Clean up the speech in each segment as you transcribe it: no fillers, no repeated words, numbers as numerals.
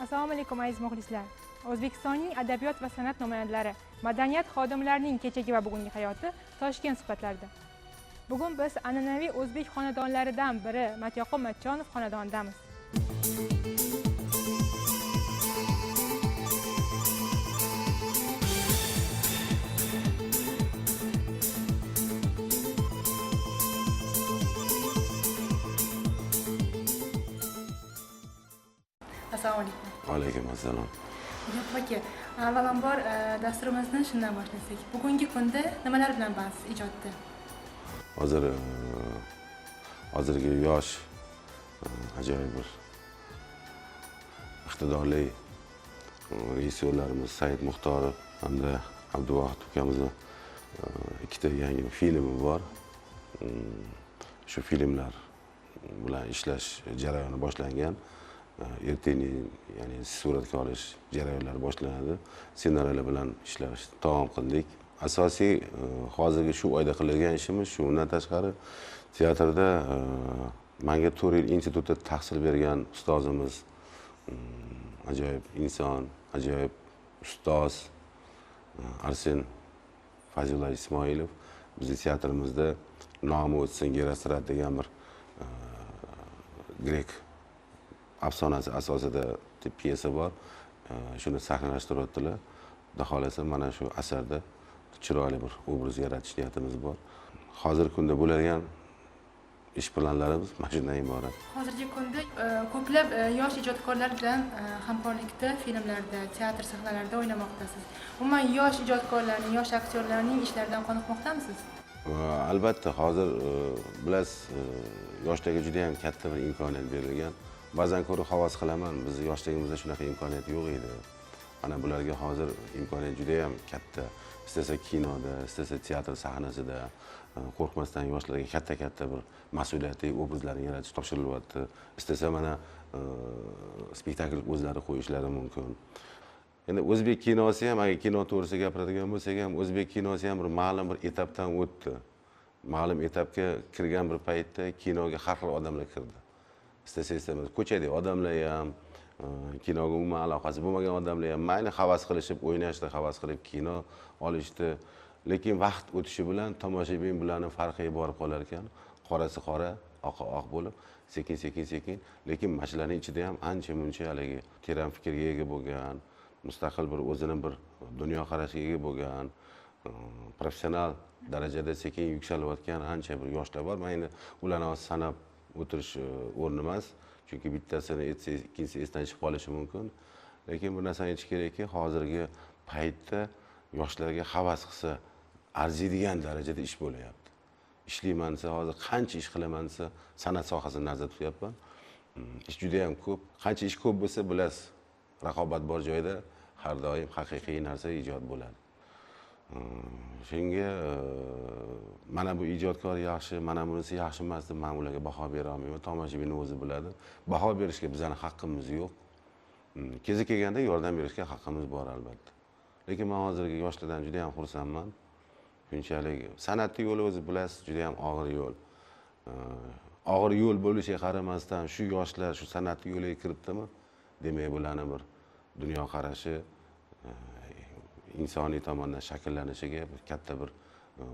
Assalomu alaykum aziz muxlislar. O'zbekistonning adabiyot va san'at namoyandalari, madaniyat xodimlarining kechagi va bugungi hayoti Toshkent suhbatlarida. Bugun biz an'anaviy o'zbek xonadonlaridan biri Matyoqub Matchonov xonadonidamiz. Assalomu alaykum. Alaykum assalom. Aka, avvalambor dasturimizni shundan boshlasak. Bugungi kunda nimalar bilan band ijodda? Hozirgi yosh ajoyib bir iqtidorli rejissyorlarimiz Said Muxtorov hamda Abduvohid ukamizni ikkita yangi filmi bor. Shu filmlar bilan ishlash jarayoni boshlangan. Ertaning, ya'ni suratga olish jarayonlari boshlanadi. Ssenariylar bilan ishlash davom qildik. Asosiy hozirgi shu oyda qilingan ishimiz shu. Undan tashqari teatrda menga 4 yil institutda tahsil bergan ustozimiz, ajoyib inson, ajoyib ustoz Arsen Fazilullah Ismoilov bizning teatrimizda nomi o'tsin Gerostrat degan bir grek afsonasi asosida pyesa bor. Shuni sahnalashtiryaptilar. Xudo xolasa mana shu asarda chiroyli bir obraz yaratish niyatimiz bor. Hozirgi kunda bo'ladigan ish planlarimiz mana shundan iborat. Hozirgi kunda ko'plab yosh ijodkorlar bilan hamkorlikda filmlarda, teatr sahnalarida o'ynamoqdasiz. Umuman yosh ijodkorlarning, yosh aktyorlarning ishlaridan qoniqmoqdamisiz? Albatta, hozir bilasiz, yoshlarga juda ham katta bir imkoniyat berilgan. Ba'zan ko'rib havas qilaman, biz yoshligimizda shunaqa imkoniyat yo'q edi. Mana bularga hozir imkoniyat juda ham katta. Istasa kinoda, istasa teatr sahnasida qo'rqmasdan yoshlarga katta bir mas'uliyatli obrazlarni yaratish topshirilyapti. Istasa mana spektakl o'zlari qo'yishlari mumkin. Endi o'zbek kinosi ham, agar kino to'g'risida gapiradigan bo'lsak ham, o'zbek kinosi ham bir ma'lum bir etapdan o'tdi. Ma'lum etapga kirgan bir paytda kinoga har xil odamlar kirdi. Istasa-istamasa ko'chadagi odamlar ham, kinoga umuman aloqasi bo'lmagan odamlar ham mayli havas qilishib, o'ynashda havas qilib kino olishdi. Lekin vaqt o'tishi bilan tomoshabin bilan farqiga borib qolar ekan. Qorasi qora, oqi oq bo'lib, sekin, lekin mashinlarning ichida ham ancha-muncha haligi teran fikrga ega bo'lgan, mustaqil bir o'zining bir dunyo qarashiga ega bo'lgan, professional darajada sekin yuksalayotgan ancha bir yoshlar bor. Men endi ularni sanab o'tirish o'rni emas, chunki bittasini aytsangiz, ikkinchisi esdan chiqib qolishi mumkin. Lekin bu narsani aytish kerakki, hozirgi paytda yoshlarga havas qilsa arziydigan darajada ish bo'layapti. Ishlayman desa, hozir qancha ish qilaman desa, san'at sohasini nazarda tutyapman. Ish juda ham ko'p. Qancha ish ko'p bo'lsa, bilasiz, raqobat bor joyda har doim haqiqiy narsa ijod bo'ladi. Shunga mana bu ijodkor yaxshi, mana bunisi yaxshi emas deb men ularga baho bera olmayman. Tomoshabinning o'zi biladi. Baho berishga bizning haqqimiz yo'q. Kezi kelganda yordam berishga haqqimiz bor albatta. Lekin men hozirgi yoshlardan juda ham xursandman. Shunchalik san'atning yo'li o'zi bilasiz, juda ham og'ir yo'l. Og'ir yo'l bo'lishiga qaramasdan shu yoshlar shu san'atning yo'liga kiribdimi? Demak, bularning bir dunyo qarashi insoniy tomondan shakllanishiga bir katta bir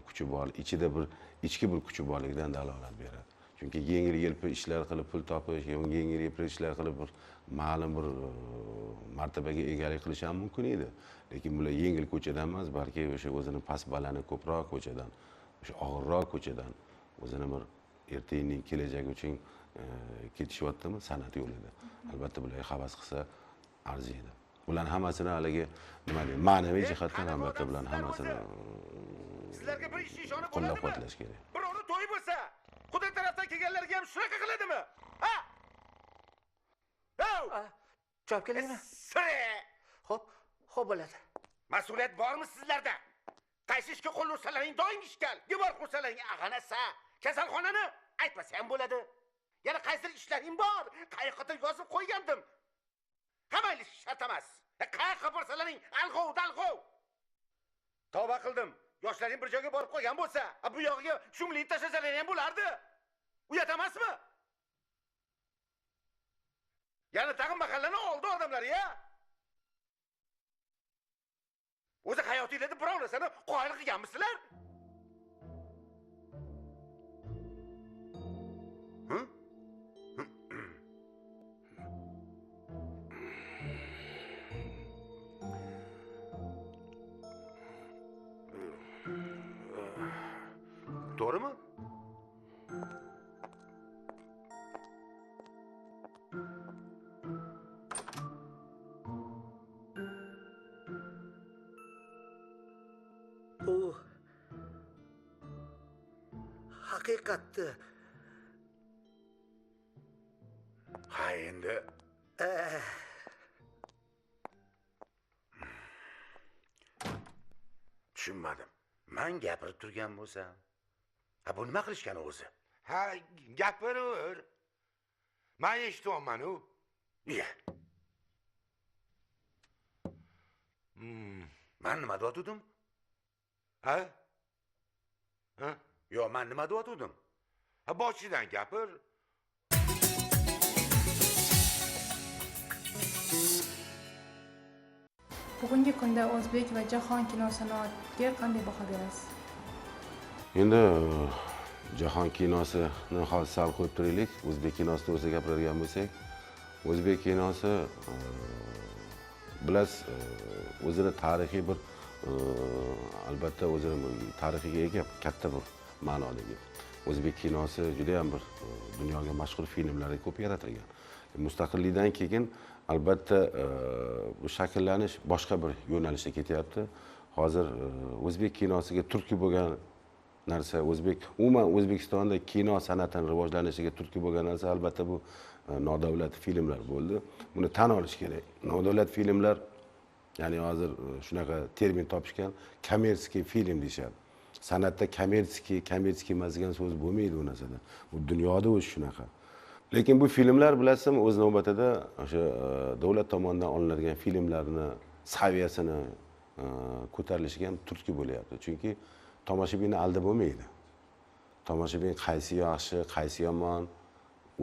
kuchi bor, ichida bir ichki bir kuchi borligidan dalolat beradi. Chunki yengil-yelpi ishlar qilib pul topish, yengil-yelpi ishlar qilib bir ma'lum bir martabaga egalik qilish ham mumkin edi. Lekin bular yengil ko'chadan emas, balki o'sha o'zining past balani ko'proq ko'chadan, o'sha og'irroq ko'chadan o'zini bir ertaning kelajagi uchun ketishyaptimi san'at yo'lida. Albatta bularga havas qilsa arziydi. Bularning hammasini haligi nima deydi, ma'naviy jihatdan albatta bularning hammasini sizlarga bir ish ishonib qo'llab-quvvatlash kerak. Birovni to'y bo'lsa, Xudo tarafdan kelganlarga ham shunaqa qiladimi? Ha? Javob keladimi? Xo'p bo'ladi. Mas'uliyat bormi sizlarda? Qaysi ishga qo'l ursalaring doim ishkal, devor qursalaring ag'anasa, kasalxonani aytmasa ham bo'ladi. Yana qaysidir ishlaring bor, qayoqqa yozib qo'ygandim. Hammaylik shart emas. Qayoqqa borsalaring alg'ov. Tavba qildim. Yoshlaring bir joyga borib qo'ygan bo'lsa, bu yog'iga shumlik tashlasalar ham bo'lardi. Uyat emasmi? Yana tag'in mahallani oldi odamlar ya? O'zi hayotingizda biror narsani qoyil qilganmisizlar? To'g'rimi? U haqiqatda ha endi tushunmadim. Men gapirib turgan bo'lsam, ha bu nima qilishgan o'zi? Ha, gapiraver. Men eshityapman-ku. Iya. Men nima deyotgandim? Ha? Ha? Yo, men nima deyotgandim? Ha, boshidan gapir. Bugungi kunda o'zbek va jahon kino sanoatiga qanday baho berasiz? Endi jahon kinosini hozir sal qo'yib turaylik. O'zbek kinosi to'g'risida gapiradigan bo'lsak, o'zbek kinosi bilasiz, o'zini tarixiy bir albatta o'zini tarixiga ega katta bir ma'nodagi. O'zbek kinosi juda ham bir dunyoga mashhur filmlar ko'p yaratilgan. Mustaqillikdan keyin albatta bu shakllanish boshqa bir yo'nalishga ketyapti. Hozir o'zbek kinosiga turtki bo'lgan narsa, umuman O'zbekistonda kino san'atining rivojlanishiga turtki bo'lgan narsa albatta bu nodavlat filmlar bo'ldi. Buni tan olish kerak. Nodavlat filmlar, ya'ni hozir shunaqa termin topishgan, kommersiy film deyshadi. San'atda kommersiy emas degan so'z bo'lmaydi bu narsada. Bu dunyoda o'zi shunaqa. Lekin bu filmlar bilasizmi, o'z navbatida o'sha davlat tomonidan olinadigan filmlarni saviyasini ko'tarilishiga ham turtki bo'lyapti. Chunki tomoshabinni aldab bo'lmaydi. Tomoshabin qaysi yaxshi, qaysi yomon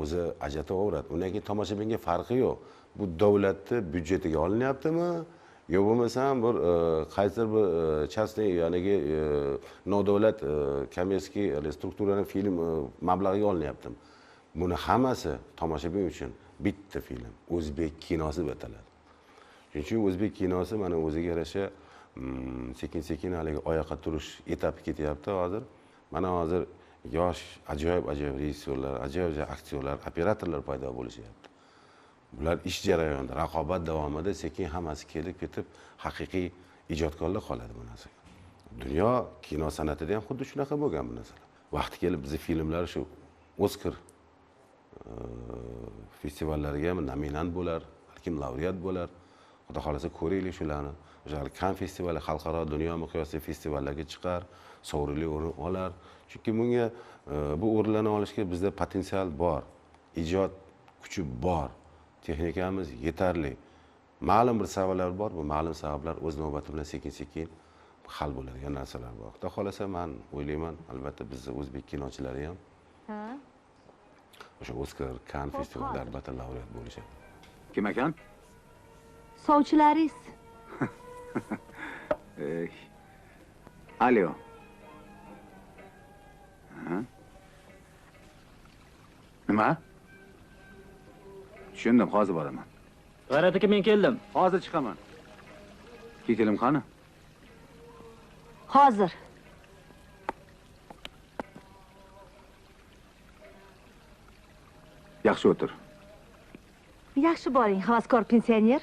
o'zi ajratib oladi. Undan keyin tomoshabinga farqi yo'q. Bu davlatning byudjetiga olinyaptimi? Yo bo'lmasam bir qaysidir bir частный, ya'ni nodavlat kommersiy strukturaning film mablag'iga olinyaptimi? Buni hammasi tomoshabin uchun bitta film, o'zbek kinosi deb ataladi. Shuning uchun o'zbek kinosi mana o'ziga yarasha sekin-sekin haligi oyoqqa turish etapi ketyapti hozir. Mana hozir yosh ajoyib rejissyorlar, ajoyib aktyorlar, operatorlar paydo bo'lishyapti. Bular ish jarayonida, raqobat davomida sekin hammasi kelib ketib, haqiqiy ijodkorlar qoladi bu narsa. Dunyo kino san'atida ham xuddi shunaqa bo'lgan bu narsalar. Vaqti kelib bizning filmlar shu Oskar festivallariga nominant bo'lar, balkim laureat bo'lar. Xudo xolasa ko'raylik shularni. O'sha Kann festivali xalqaro dunyo miqyosidagi festivallarga chiqar, sovrinli o'rin olar. Chunki bunga bu o'rinlarni olishga bizda potensial bor, ijod kuchi bor, texnikamiz yetarli. Ma'lum bir savollar bor, bu ma'lum sabablar o'z navbati bilan sekin-sekin hal bo'ladigan narsalar bor. Xudo xolasa men o'ylayman, albatta bizning o'zbek kinochilari ham o'sha Oskar, Kann festivalida albatta laureat bo'lishadi. Kim ekan? Sovchilaringiz. Alo. Nima? Tushundim, hozir boraman. G'ayrat aka, men keldim. Hozir chiqaman. Kitelim qani? Hozir. Yaxshi o'tir. Yaxshi boring, havaskor pensioner.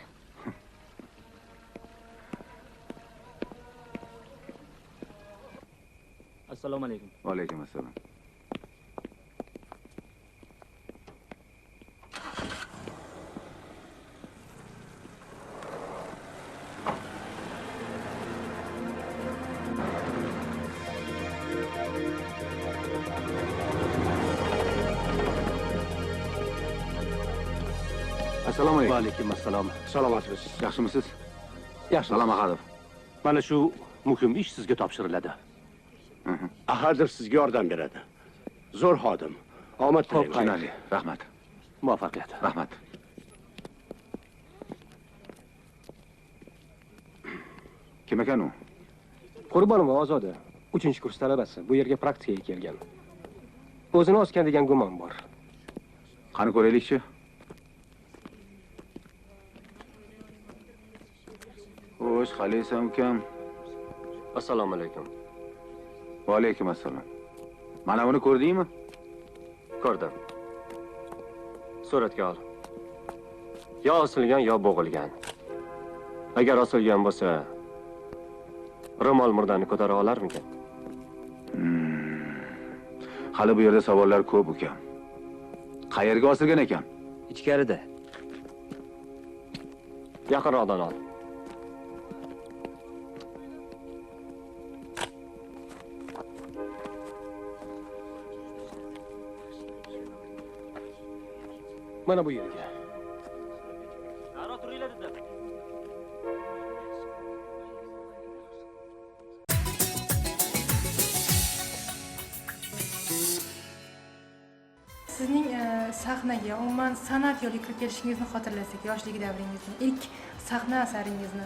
Assalomu alaykum. Va alaykum assalom. Assalomu alaykum. Va alaykum assalom. Salomatimisiz? Yaxshimisiz? Yaxshi. Salom Ahadov. Mana shu muhim ish sizga topshiriladi. Ahadir sizga yordam beradi. Zo'r xodim. Omad tilayman. Tushunarli. Rahmat. Muvaffaqiyat. Rahmat. Kim ekan u? Qurbonova Ozoda, 3-kurs talabasi. Bu yerga praktikaga kelgan. O'zini osgan degan gumon bor. Qani ko'raylikchi. Xo'sh, qalaysan ukam? Assalomu alaykum. Va alaykum assalom. Mana buni ko'rdingmi? Ko'rdim. Suratga ol. Yo osilgan, yo bo'g'ilgan. Agar osilgan bo'lsa, ro'mol murdani ko'tara olarmikan? Hali bu yerda savollar ko'p ukam. Qayerga osilgan ekan? Ichkarida. Yaqinroqdan ol. Mana bu yerga. Naro turinglar dedim. Sizning sahnaga, umuman san'at yo'liga kirib kelishingizni xotirlasak, yoshlik davringizni, ilk sahna asaringizni.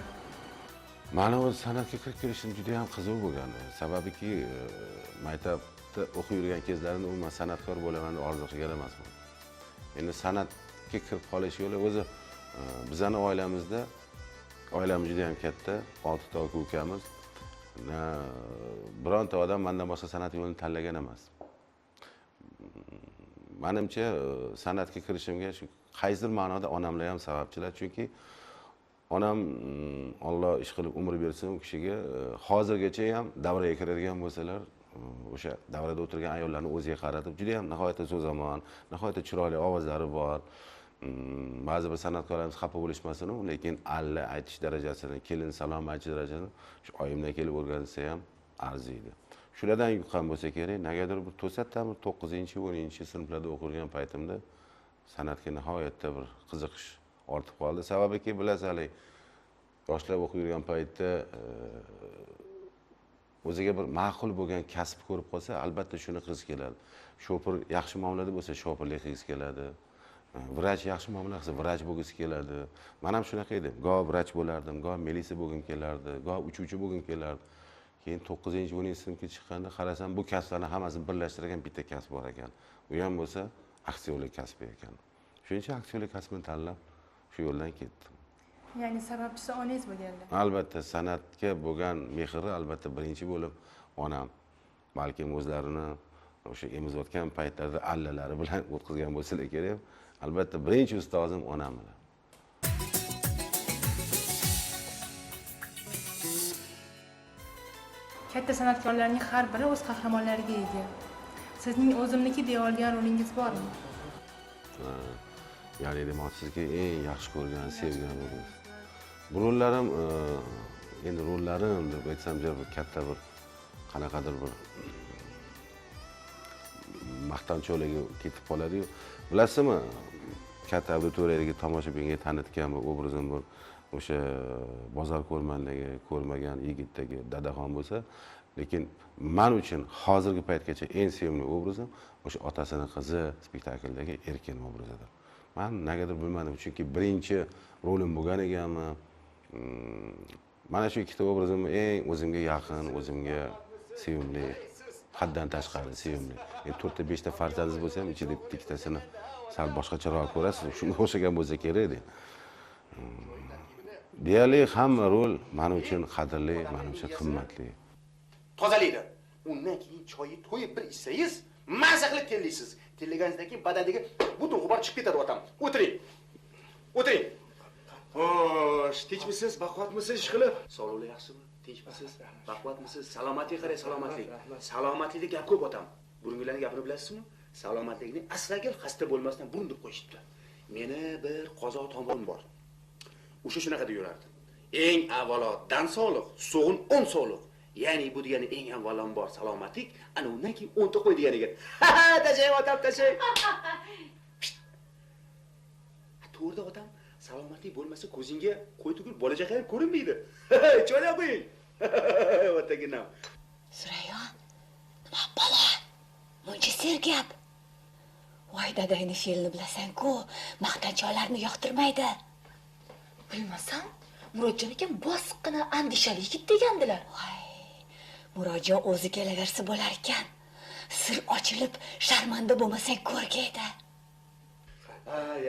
Mani o'z san'atga kirib kelishim juda ham qiziq bo'lgan. Sababiki maktabda o'qib yurgan kezlarimda umuman san'atkor bo'laman deb orzu qilgan emasman. Endi san'atga kirib qolish yo'li o'zi bizani oilamizda, oilamiz juda ham katta, 6 ta ukamiz. Bironta odam mendan boshqa san'at yo'lini tanlagan emas. Menimcha san'atga kirishimga shu qaysidir ma'noda onamlar ham sababchilar, chunki onam Alloh ish qilib umr bersin u kishiga hozirgacha ham davraga kiradigan bo'lsalar, o'sha davrada o'tirgan ayollarni o'ziga qaratib, juda ham nihoyatda so'zamon, nihoyatda chiroyli ovozlari bor. Ba'zi bir san'atkorlarimiz xafa bo'lishmasin, lekin alla aytish darajasini, kelin salom aytish darajasini shu oyimdan kelib o'rgansa ham arziydi. Shulardan yuqqan bo'lsa kerak, negadir bir to'satdan 9-10 sinflarda o'qirgan paytimda san'atga nihoyatda bir qiziqish ortib qoldi. Sababiki bilasizlar, yoshlar o'qib yurgan paytda o'ziga bir ma'qul bo'lgan kasb ko'rib qolsa, albatta shuni qilgisi keladi. Shofir yaxshi muomalada bo'lsa, shofirlik qilgisi keladi. Vrach yaxshi muomala qilsa, vrach bo'lgisi keladi. Men ham shunaqa edim. Goh vrach bo'lardim, goh milisa bo'lgim kelardi, goh uchuvchi bo'lgim kelardi. Keyin 9-10 sinfga chiqqanda qarasam, bu kasblarni hammasini birlashtirgan bitta kasb bor ekan. U ham bo'lsa aktyorlik kasbi ekan. Shuning uchun aktyorlik kasbini tanlab shu yo'ldan ketdim. Ya'ni sababchisi onangiz bo'lganlar. Albatta san'atga bo'lgan mehri albatta birinchi bo'lib onam, balkim o'zlarini o'sha emizayotgan paytlarda allalari bilan o'tkazgan bo'lsalar kerak. Albatta birinchi ustozim onam bilan. Katta san'atkorlarning har biri o'z qahramonlariga ega. Sizning o'zimniki deya olgan rolingiz bormi? Ya'ni demoqchizki, eng yaxshi ko'rgan, sevgan rolim. Bu rollarim endi rollarim deb aytsam, bir katta bir qanaqadir bir maqtanchoqlarga ketib qoladi-yu. Bilasizmi, katta auditoriyadagi tomoshabinga tanitgan bu obrazim bor. O'sha bozor ko'rmanligi ko'rmagan yigitdagi dadaxon bo'lsa, lekin men uchun hozirgi paytgacha eng sevimli obrazim o'sha otasini qizi spektakldagi Erkin obrazidir. Men negadir bilmadim, chunki birinchi rolim bo'lgan ekanmi. Mana shu ikkita obrazimni eng o'zimga yaqin, o'zimga sevimli, haddan tashqari sevimli. Endi 4-5 ta farzandingiz bo'lsa ham, ichida ikkitasini sal boshqacharoq ko'rasiz. Shunga o'xshagan bo'lsa kerak-da. Deyarli hamma rol men uchun qadrli, men uchun qimmatli. Tozalaydi. Undan keyin choyni to'yib bir ichsangiz, mazza qilib terlaysiz. Terlaganingizdan keyin badandagi butun g'ubor chiqib ketadi otam. O'tiring. O'tiring. Xo'sh, tinchmisiz, baquvvatmisiz ish qilib? Sog'lig'i yaxshimi? Tinchmisiz? Baquvvatmisiz? Salomatlik qarang, salomatlik. Salomatlikda gap ko'p otam. Burungilarning gapini bilasizmi? Salomatlikni asragil xasta bo'lmasdan burun deb qo'yishibdi. Meni bir qozoq tomirim bor. O'sha shunaqa deb yurardi. Eng avvalo dan sog'liq, so'g'in 10 sog'liq. Ya'ni bu degani eng avvalambor salomatlik, ana undan keyin 10 ta qo'y degan ekan. Tashay otam, tashay. To'g'ri otam, salomatlik bo'lmasa ko'zingga qo'y tugul bolachaqa ham ko'rinmaydi. Cho'la qo'ying. O'taginam. Surayon, nima bola? Muncha sergap. Voy dadangni fe'lini bilasan-ku, maqtanchoqlarni yoqtirmaydi. Bilmasam, Murodjon akam bosiqqina andishali yigit degandilar. Voy, Murodjon o'zi kelaversa bo'lar ekan. Sir ochilib, sharmanda bo'lmasang ko'rgaydi.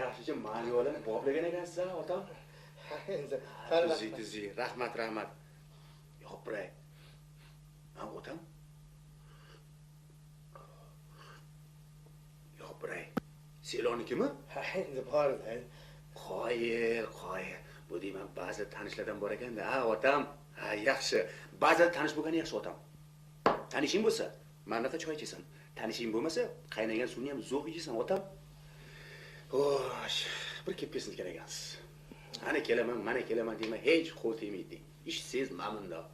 Yaxshi, ma'ni o'lim boblagan ekansiz, otam. Tizi, rahmat. Yopiray. Ha, otam. Yopiray. Selonikimi? Ha, endi bordi. Qoyil. Bu deyman, ba'zi tanishlardan bor ekanda. Ha, otam. Ha, yaxshi. Ba'zi tanish bo'lgani yaxshi, otam. Tanishing bo'lsa, manaqa choy ichasan. Tanishing bo'lmasa, qaynagan suvni ham zo'q ichasan, otam. Xo'sh, bir kelib kelsin kerak ekansiz. Mana kelaman deyman, hech qo'l tegmaydi. Ishsiz mamnundoq.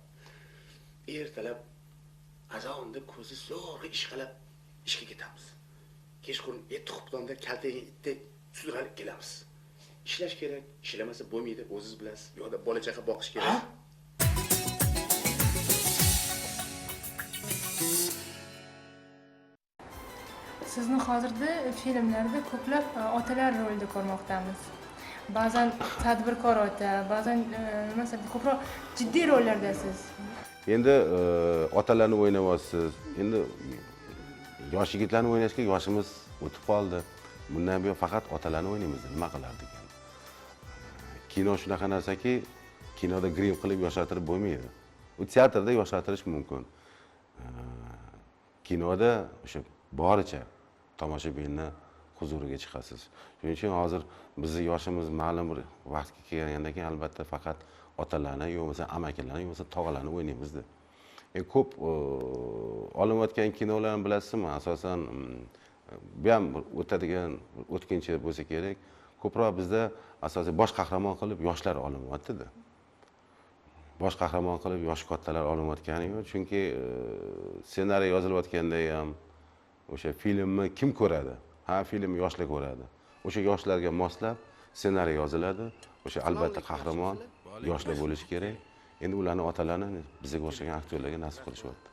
Ertalab azonda ko'zi zo'rg'a ishqalab ishga ketamiz. Kechqurun qubtonda kaltaga itdek sudralib kelamiz. Ishlash kerak, ishlamasa bo'lmaydi, o'zingiz bilasiz. Bu yoqda bola chaqa boqish kerak. Sizni hozirda filmlarda ko'plab otalar rolida ko'rmoqdamiz. Ba'zan tadbirkor ota, ba'zan masalan ko'proq jiddiy rollardasiz. Endi otalarni o'ynayapsiz. Endi yosh yigitlarni o'ynashga yoshimiz o'tib qoldi. Bundan buyon faqat otalarni o'ynaymiz. Nima qilardik endi? Kino shunaqa narsaki, kinoda grim qilib yoshartirib bo'lmaydi. U teatrda yoshartirish mumkin. Kinoda o'sha boricha tomoshabinni huzuriga chiqasiz. Shuning uchun hozir bizning yoshimiz ma'lum bir vaqtga kelgandan keyin albatta faqat otalarni yo'qsa amakilarni yo'qsa tog'alarni o'ynaymizda. Ko'p olinayotgan kinolarni bilasizmi? Asosan bu ham o'tadigan o'tkinchi bo'lsa kerak. Ko'proq bizda asosiy bosh qahramon qilib yoshlar olinyapti-da. Bosh qahramon qilib yosh kattalar olinayotgani yo'q, chunki ssenariy yozilayotganda ham o'sha filmni kim ko'radi? Ha, filmni yoshlar ko'radi. O'sha yoshlarga moslab ssenariy yoziladi. O'sha albatta qahramon yoshlar bo'lishi kerak. Endi ularni otalarini bizga o'xshagan aktyorlarga nasib qilishyapti.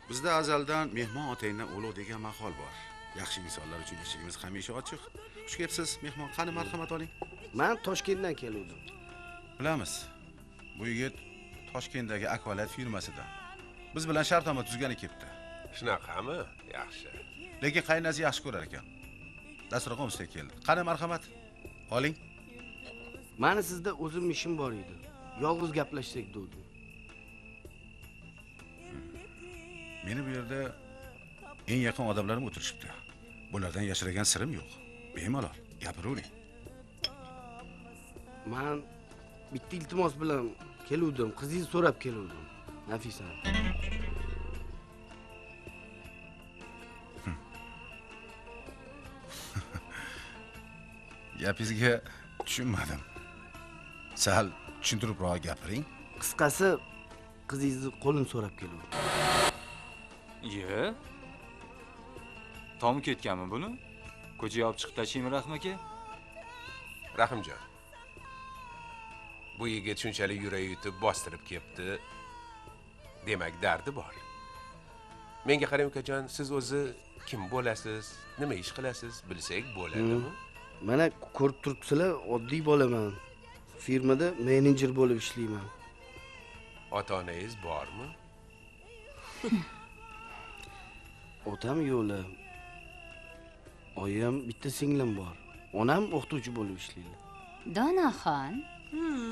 Bizda azaldan mehmon otangdan ulug' degan maqol bor. Yaxshi insonlar uchun eshigimiz hamisha ochiq. Xush kelibsiz, mehmon. Qani marhamat oling. Men Toshkentdan keldim. Bilamiz. Bu yigit Toshkentdagi Akvalat firmasidan. Biz bilan shartnoma tuzgani kelibdi. Shunaqami? Yaxshi. Lekin qaynasi yaxshi ko'rar ekan. Dasturxon ustiga keldi. Qani marhamat. Oling. Meni sizda o'zim ishim bor edi. Yolg'iz gaplashsak dedim. Meni bu yerda eng yaqin odamlarim o'tirishibdi. Bulardan yashiragan sirim yo'q. Bemalol gapiravering. Men bitta iltimos bilan keluvdim, qizingizni so'rab keluvdim. Nafisa. Gapingizga tushunmadim. Sal tushuntiribroq gapiring. Qisqasi, qizingizni qo'lini so'rab keluvdim. Ye? Tom ketganmi buni? Ko'chaga olib chiqib tashlaymi Rahim aka? Rahimjon. Bu yigit shunchalik yurak yutib bostirib kelibdi. Demak, dardi bor. Menga qarang ukajon, siz o'zi kim bo'lasiz, nima ish qilasiz, bilsak bo'ladimi? Mana ko'rib turibsizlar, oddiy bolaman. Firmada menejer bo'lib ishlayman. Ota-onangiz bormi? Otam yo'qlar. Oyim bitta singlim bor. Onam o'qituvchi bo'lib ishlaydi. Donaxon,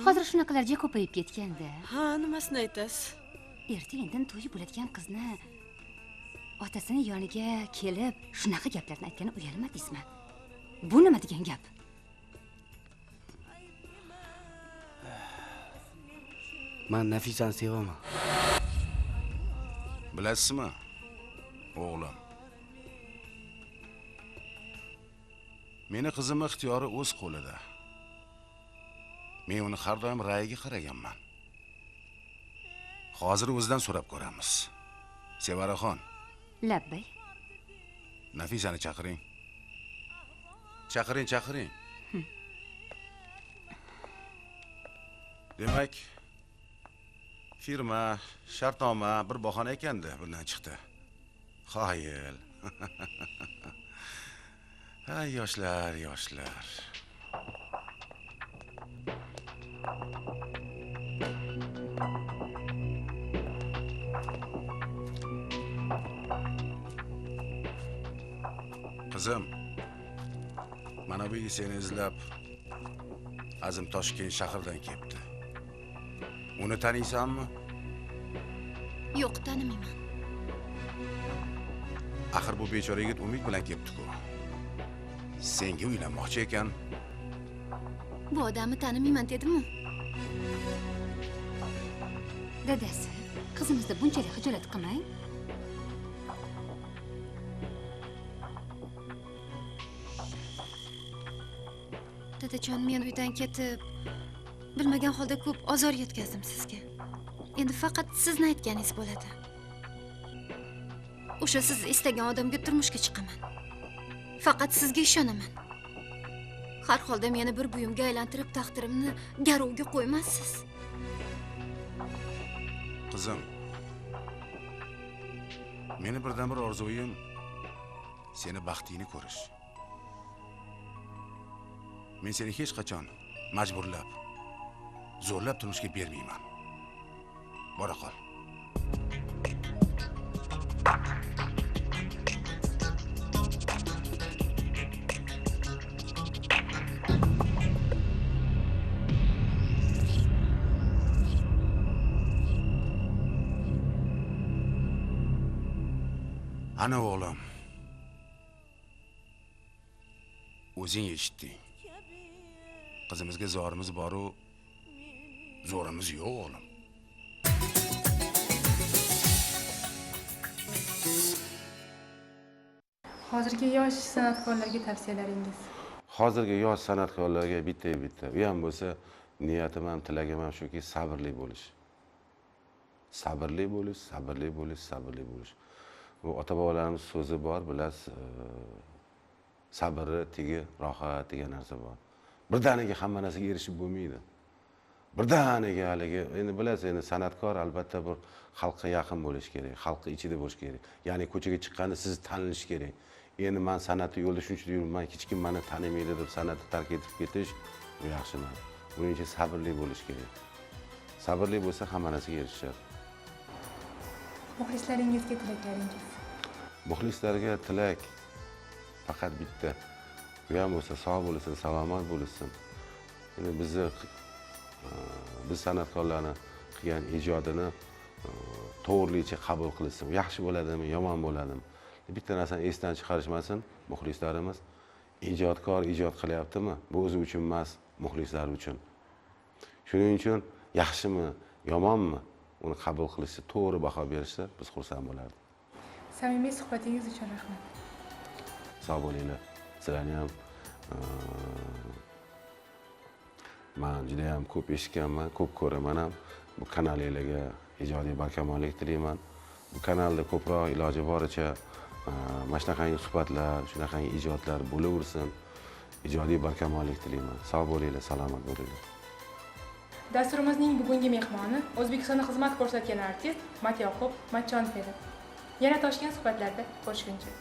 hozir shunaqalarga ko'payib ketganda. Ha, nimasini aytasiz? Erta-indin to'yi bo'ladigan qizni otasini yoniga kelib shunaqa gaplarni aytgani uyalmadingizmi? Bu nima degan gap? Men Nafisani sevaman. Bilasizmi? O'g'lim. Meni qizimning ixtiyori o'z qo'lida. Men uni har doim ra'yiga qaraganman. Hozir o'zidan so'rab ko'ramiz. Sevaraxon. Labbay. Nafisani chaqiring. Chaqiring. Demak, firma, shartnoma bir bahona ekanda bundan chiqdi. Xoyil. Ay yoshlar. Qizim, mana bu seni izlab Azim Toshkent shahridan kelibdi. Uni taniysanmi? Yo'q, tanimayman. Axir bu bechora yigit umid bilan kelibdi-ku. Senga uylanmoqchi ekan. Bu odamni tanimayman dedim-ku. Dadasi, qizimizda bunchalik xijolat qilmang. Dadajon, men uydan ketib, bilmagan holda ko'p ozor yetkazdim sizga. Endi faqat sizni aytganingiz bo'ladi. O'sha siz istagan odamga turmushga chiqaman. Faqat sizga ishonaman. Har holda meni bir buyumga aylantirib taqdirimni garovga qo'ymassiz. Qizim, meni birdan bir orzuim seni baxtingni ko'rish. Men seni hech qachon majburlab, zo'rlab turmushga bermayman. Bora qol. Ana o'g'lim. O'zing eshitding. Qizimizga zorimiz bor-u, zo'rimiz yo'q o'g'lim. Hozirgi yosh san'atkorlarga tavsiyalaringiz? Hozirgi yosh san'atkorlarga bitta. U ham bo'lsa, niyatim ham, tilagim ham shuki, sabrli bo'lish. Sabrli bo'lish. Bu ota-bobolarimiz so'zi bor, bilasiz, sabri, tigi, rohat degan narsa bor. Birdaniga hamma narsaga erishib bo'lmaydi. Birdaniga haligi, endi bilasiz, endi san'atkor albatta bir xalqqa yaqin bo'lish kerak, xalqqa ichida bo'lish kerak. Ya'ni ko'chaga chiqqanda siz tanilish kerak. Endi men san'atni yo'lda shuncha yuribman, hech kim meni tanimaydi deb san'atni tark etib ketish bu yaxshi emas. Buning uchun sabrli bo'lish kerak. Sabrli bo'lsa hamma narsaga erishadi. Muxlislaringizga tilaklaringiz? Muxlislarga tilak faqat bitta. Bu ham bo'lsa sog' bo'lsin, salomat bo'lsin. Endi biz san'atkorlarni qilgan ijodini to'g'rilicha qabul qilsin. Yaxshi bo'ladimi, yomon bo'ladimi? Bitta narsani esdan chiqarishmasin muxlislarimiz. Ijodkor ijod qilyaptimi? Bu o'zi uchun emas, muxlislar uchun. Shuning uchun yaxshimi, yomonmi? Uni qabul qilishsa, to'g'ri baho berishsa, biz xursand bo'lardik. Samimiy suhbatingiz uchun rahmat. Sog' bo'linglar. Sizlarni ham men juda ham ko'p eshitganman, ko'p ko'raman ham. Bu kanalingizga ijodiy barkamollik tilayman. Bu kanalda ko'proq iloji boricha mana shunaqangi suhbatlar, shunaqangi ijodlar bo'laversin. Ijodiy barkamollik tilayman. Sog' bo'linglar, salomat bo'linglar. Dasturimizning bugungi mehmoni O'zbekistonda xizmat ko'rsatgan artist Matyoqub Matchonov edi. Yana Toshkent suhbatlarida ko'rishguncha.